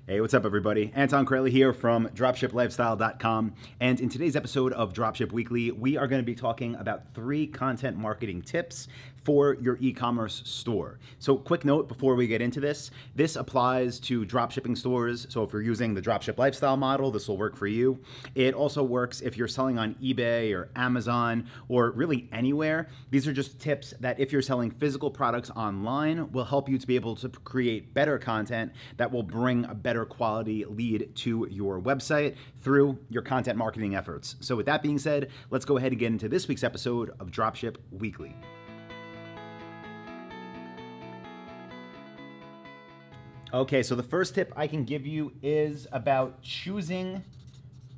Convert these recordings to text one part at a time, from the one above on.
Hey, what's up everybody? Anton Crowley here from dropshiplifestyle.com, and in today's episode of Dropship Weekly, we are going to be talking about 3 content marketing tips for your e-commerce store. So quick note before we get into this applies to dropshipping stores. So if you're using the dropship lifestyle model, this will work for you. It also works if you're selling on eBay or Amazon or really anywhere. These are just tips that if you're selling physical products online will help you to be able to create better content that will bring a better quality lead to your website through your content marketing efforts. So with that being said, let's go ahead and get into this week's episode of Dropship Weekly. Okay, so the first tip I can give you is about choosing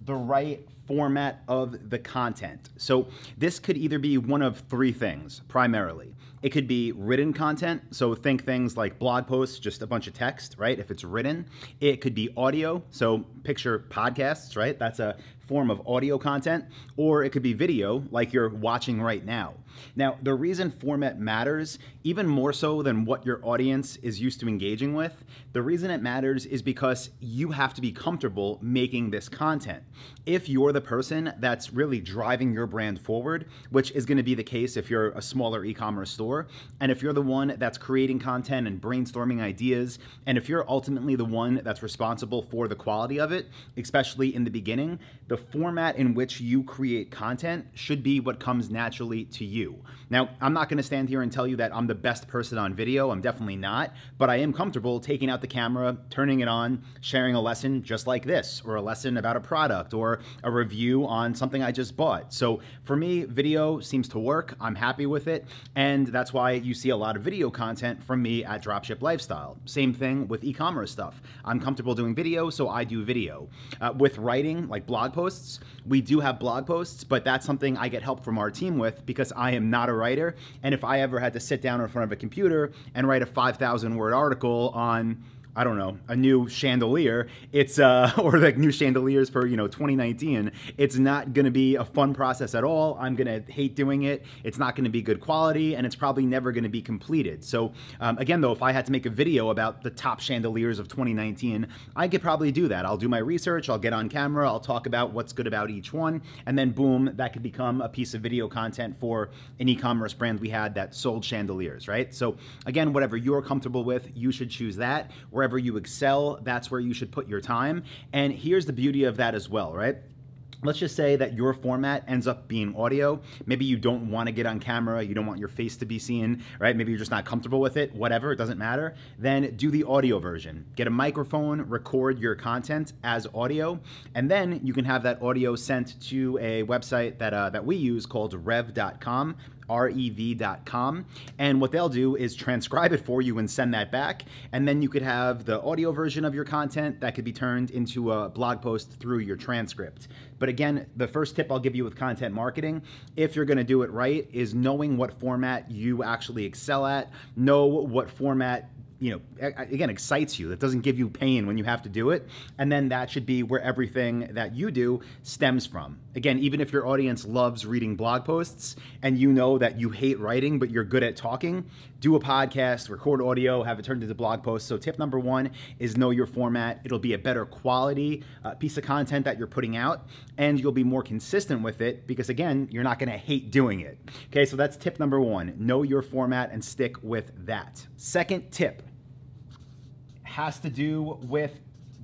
the right format of the content. So this could either be one of 3 things, primarily. It could be written content, so think things like blog posts, just a bunch of text, right? If it's written. It could be audio, so picture podcasts, right? That's a form of audio content. Or it could be video, like you're watching right now. Now, the reason format matters, even more so than what your audience is used to engaging with, the reason it matters is because you have to be comfortable making this content. If you're the person that's really driving your brand forward, which is going to be the case if you're a smaller e-commerce store, and if you're the one that's creating content and brainstorming ideas, and if you're ultimately the one that's responsible for the quality of it, especially in the beginning, the format in which you create content should be what comes naturally to you. Now, I'm not going to stand here and tell you that I'm the best person on video. I'm definitely not, but I am comfortable taking out the camera, turning it on, sharing a lesson just like this, or a lesson about a product, or a review on something I just bought. So for me, video seems to work. I'm happy with it, and that's why you see a lot of video content from me at Dropship Lifestyle. Same thing with e-commerce stuff. I'm comfortable doing video, so I do video. With writing, like blog posts, we do have blog posts, but that's something I get help from our team with because I am not a writer, and if I ever had to sit down in front of a computer and write a 5,000 word article on, I don't know, a new chandelier, it's or like new chandeliers for 2019, it's not going to be a fun process at all. I'm going to hate doing it. It's not going to be good quality, and it's probably never going to be completed. So again, though, if I had to make a video about the top chandeliers of 2019, I could probably do that. I'll do my research, I'll get on camera, I'll talk about what's good about each one, and then boom, that could become a piece of video content for an e-commerce brand we had that sold chandeliers, right? So again, whatever you're comfortable with, you should choose that. Wherever you excel, that's where you should put your time. And here's the beauty of that as well, right? Let's just say that your format ends up being audio. Maybe you don't want to get on camera. You don't want your face to be seen, right? Maybe you're just not comfortable with it, whatever, it doesn't matter. Then do the audio version. Get a microphone, record your content as audio, and then you can have that audio sent to a website that we use called rev.com. rev.com, and what they'll do is transcribe it for you and send that back, and then you could have the audio version of your content that could be turned into a blog post through your transcript. But again, the first tip I'll give you with content marketing, if you're going to do it right, is knowing what format you actually excel at, know what format again, excites you, that doesn't give you pain when you have to do it. And then that should be where everything that you do stems from. Again, even if your audience loves reading blog posts and you know that you hate writing, but you're good at talking, do a podcast, record audio, have it turned into blog posts. So tip number 1 is know your format. It'll be a better quality piece of content that you're putting out, and you'll be more consistent with it because again, you're not going to hate doing it. Okay, so that's tip number 1. Know your format and stick with that. Second tip has to do with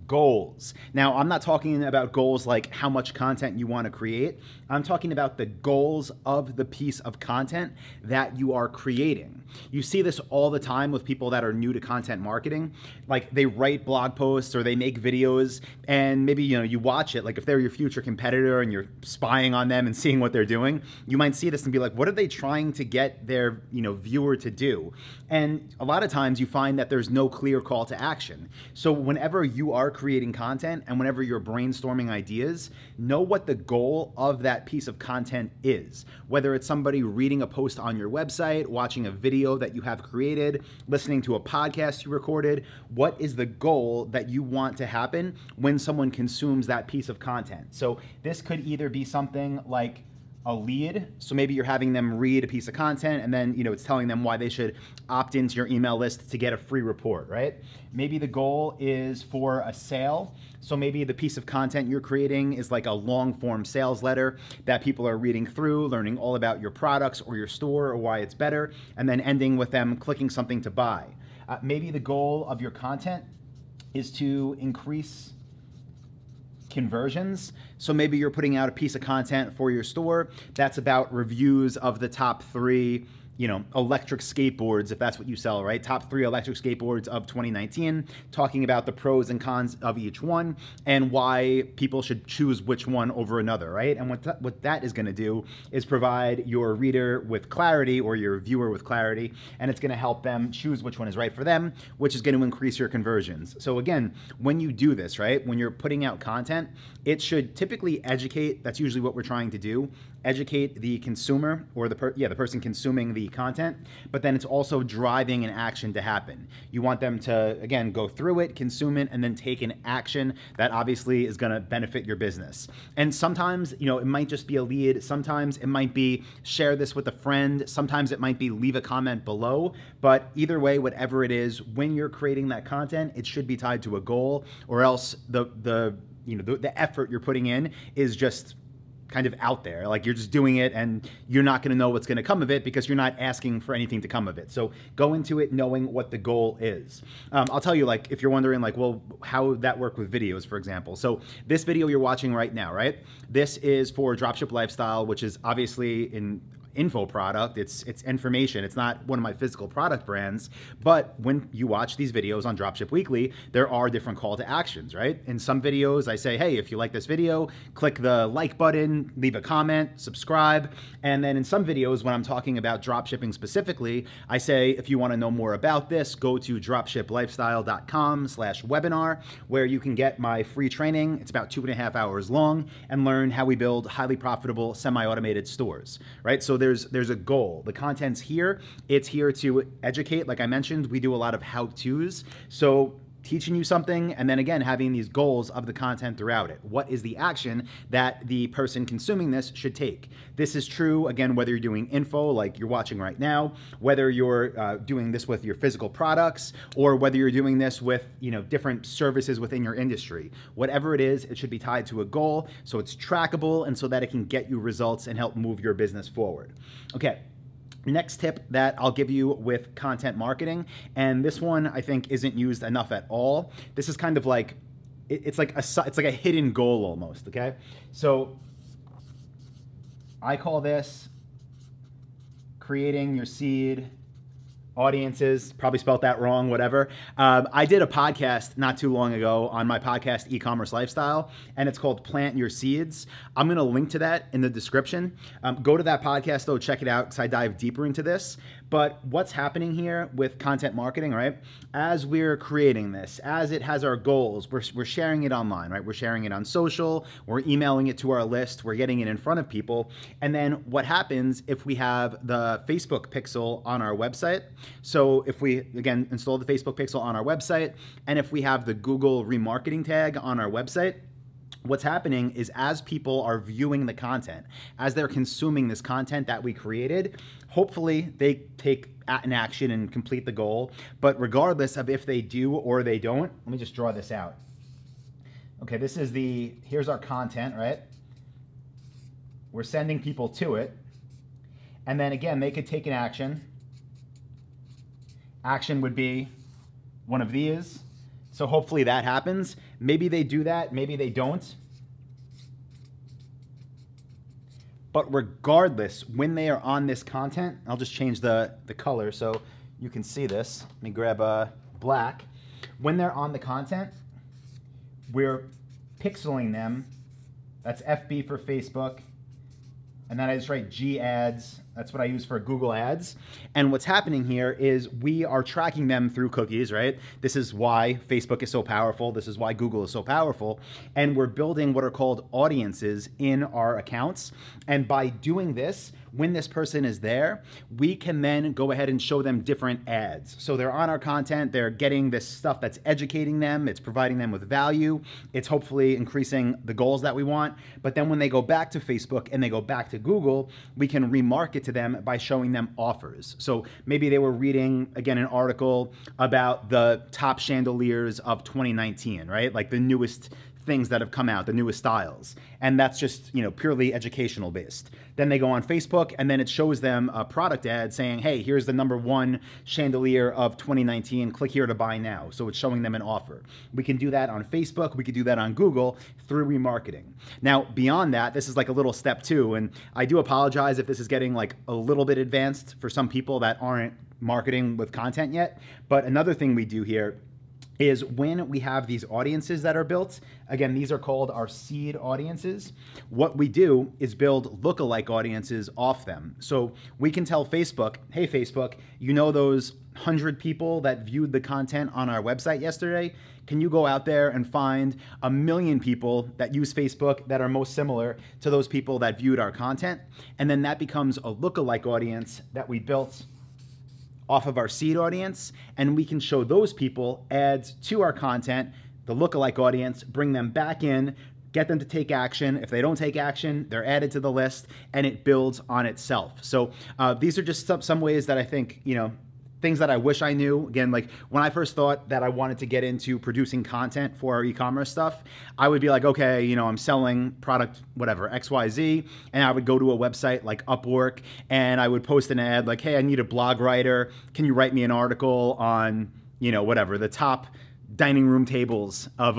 goals. Now, I'm not talking about goals like how much content you want to create. I'm talking about the goals of the piece of content that you are creating. You see this all the time with people that are new to content marketing. Like they write blog posts or they make videos, and maybe you watch it. Like if they're your future competitor and you're spying on them and seeing what they're doing, you might see this and be like, what are they trying to get their viewer to do? And a lot of times you find that there's no clear call to action. So whenever you are creating content and whenever you're brainstorming ideas, know what the goal of that piece of content is. Whether it's somebody reading a post on your website, watching a video that you have created, listening to a podcast you recorded, what is the goal that you want to happen when someone consumes that piece of content? So this could either be something like a lead. So maybe you're having them read a piece of content and then, it's telling them why they should opt into your email list to get a free report, right? Maybe the goal is for a sale. So maybe the piece of content you're creating is like a long form sales letter that people are reading through, learning all about your products or your store or why it's better, and then ending with them clicking something to buy. Maybe the goal of your content is to increase conversions. So maybe you're putting out a piece of content for your store that's about reviews of the top 3 electric skateboards, if that's what you sell, right? Top 3 electric skateboards of 2019, talking about the pros and cons of each one and why people should choose which one over another, right? And what that is going to do is provide your reader with clarity or your viewer with clarity, and it's going to help them choose which one is right for them, which is going to increase your conversions. So again, when you do this, right, when you're putting out content, it should typically educate. That's usually what we're trying to do. Educate the consumer or the person consuming the content, but then it's also driving an action to happen. You want them to, again, go through it, consume it, and then take an action that obviously is going to benefit your business. And sometimes, it might just be a lead. Sometimes it might be share this with a friend. Sometimes it might be leave a comment below. But either way, whatever it is, when you're creating that content, it should be tied to a goal, or else the effort you're putting in is just kind of out there. Like you're just doing it and you're not going to know what's going to come of it because you're not asking for anything to come of it. So go into it knowing what the goal is. I'll tell you, like, if you're wondering, like, well, how would that work with videos, for example? So this video you're watching right now, right? This is for Dropship Lifestyle, which is obviously in info product. It's information. It's not one of my physical product brands. But when you watch these videos on Dropship Weekly, there are different call to actions, right? In some videos, I say, hey, if you like this video, click the like button, leave a comment, subscribe. And then in some videos, when I'm talking about dropshipping specifically, I say, if you want to know more about this, go to dropshiplifestyle.com/webinar, where you can get my free training. It's about 2.5 hours long, and learn how we build highly profitable semi-automated stores, right? So there's a goal. The content's here. It's here to educate. Like I mentioned, we do a lot of how-tos. So teaching you something, and then again, having these goals of the content throughout it. What is the action that the person consuming this should take? This is true, again, whether you're doing info like you're watching right now, whether you're doing this with your physical products, or whether you're doing this with, different services within your industry. Whatever it is, it should be tied to a goal, so it's trackable and so that it can get you results and help move your business forward. Okay. Next tip that I'll give you with content marketing, and this one I think isn't used enough at all. This is kind of like, it's like a hidden goal almost, okay? So I call this creating your seed audiences. Probably spelt that wrong, whatever. I did a podcast not too long ago on my podcast, eCommerce Lifestyle, and it's called Plant Your Seeds. I'm going to link to that in the description. Go to that podcast, though, check it out, because I dive deeper into this. But what's happening here with content marketing, right? As we're creating this, as it has our goals, we're sharing it online, right? We're sharing it on social, we're emailing it to our list, we're getting it in front of people. And then what happens if we have the Facebook pixel on our website? So if we, again, install the Facebook pixel on our website, and if we have the Google remarketing tag on our website, what's happening is as people are viewing the content, as they're consuming this content that we created, hopefully they take an action and complete the goal. But regardless of if they do or they don't, let me just draw this out. Okay, this is here's our content, right? We're sending people to it. And then again, they could take an action. Action would be one of these. So hopefully that happens. Maybe they do that, maybe they don't. But regardless, when they are on this content, I'll just change the color so you can see this. Let me grab a black. When they're on the content, we're pixeling them. That's FB for Facebook. And then I just write G ads That's what I use for Google Ads. And what's happening here is we are tracking them through cookies, right? This is why Facebook is so powerful. This is why Google is so powerful. And we're building what are called audiences in our accounts. And by doing this, when this person is there, we can then go ahead and show them different ads. So they're on our content, they're getting this stuff that's educating them, it's providing them with value, it's hopefully increasing the goals that we want. But then when they go back to Facebook and they go back to Google, we can remarket to them by showing them offers. So maybe they were reading, again, an article about the top chandeliers of 2019, right? Like the newest things that have come out, the newest styles. And that's just, purely educational based. Then they go on Facebook and then it shows them a product ad saying, hey, here's the #1 chandelier of 2019. Click here to buy now. So it's showing them an offer. We can do that on Facebook. We could do that on Google through remarketing. Now, beyond that, this is like a little step 2. And I do apologize if this is getting like a little bit advanced for some people that aren't marketing with content yet. But another thing we do here is when we have these audiences that are built, again, these are called our seed audiences. What we do is build lookalike audiences off them. So we can tell Facebook, hey, Facebook, those 100 people that viewed the content on our website yesterday? Can you go out there and find 1 million people that use Facebook that are most similar to those people that viewed our content? And then that becomes a lookalike audience that we built off of our seed audience, and we can show those people ads to our content, the lookalike audience, bring them back in, get them to take action. If they don't take action, they're added to the list, and it builds on itself. So these are just some ways that I think, things that I wish I knew. Again, like when I first thought that I wanted to get into producing content for our e-commerce stuff, I would be like, okay, I'm selling product, whatever, XYZ, and I would go to a website like Upwork and I would post an ad like, hey, I need a blog writer. Can you write me an article on, whatever, the top dining room tables of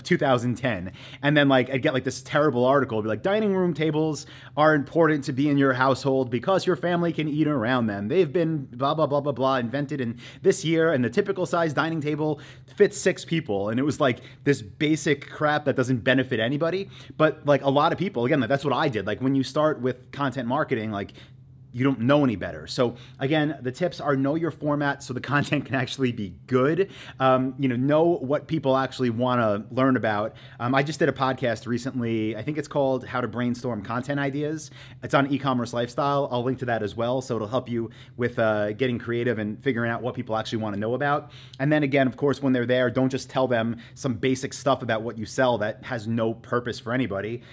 2010. And then I'd get this terrible article, be like, dining room tables are important to be in your household because your family can eat around them. They've been blah, blah, blah, blah, blah, invented in this year, and the typical size dining table fits 6 people. And it was this basic crap that doesn't benefit anybody. But a lot of people, again, that's what I did. When you start with content marketing, you don't know any better. So again, the tips are know your format so the content can actually be good. Know what people actually want to learn about. I just did a podcast recently. I think it's called How to Brainstorm Content Ideas. It's on eCommerce Lifestyle. I'll link to that as well. So it'll help you with getting creative and figuring out what people actually want to know about. And then again, of course, when they're there, don't just tell them some basic stuff about what you sell that has no purpose for anybody.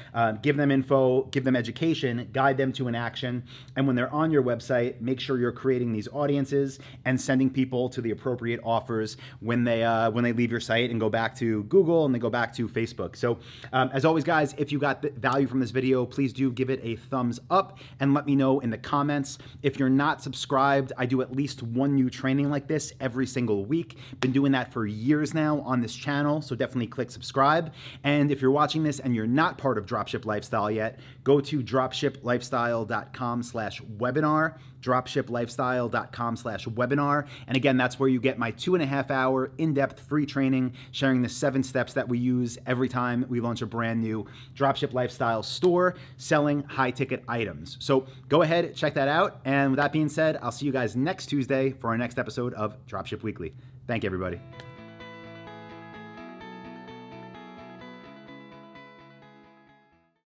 Give them info, give them education, guide them to an action. And when they're on your website, make sure you're creating these audiences and sending people to the appropriate offers when they leave your site and go back to Google and they go back to Facebook. So as always, guys, if you got value from this video, please do give it a thumbs up and let me know in the comments. If you're not subscribed, I do at least 1 new training like this every single week. Been doing that for years now on this channel, so definitely click subscribe. And if you're watching this and you're not part of Dropship Lifestyle yet, go to dropshiplifestyle.com/webinar, dropshiplifestyle.com/webinar. And again, that's where you get my 2.5-hour in-depth free training sharing the 7 steps that we use every time we launch a brand new Dropship Lifestyle store selling high-ticket items. So go ahead, check that out. And with that being said, I'll see you guys next Tuesday for our next episode of Dropship Weekly. Thank you, everybody.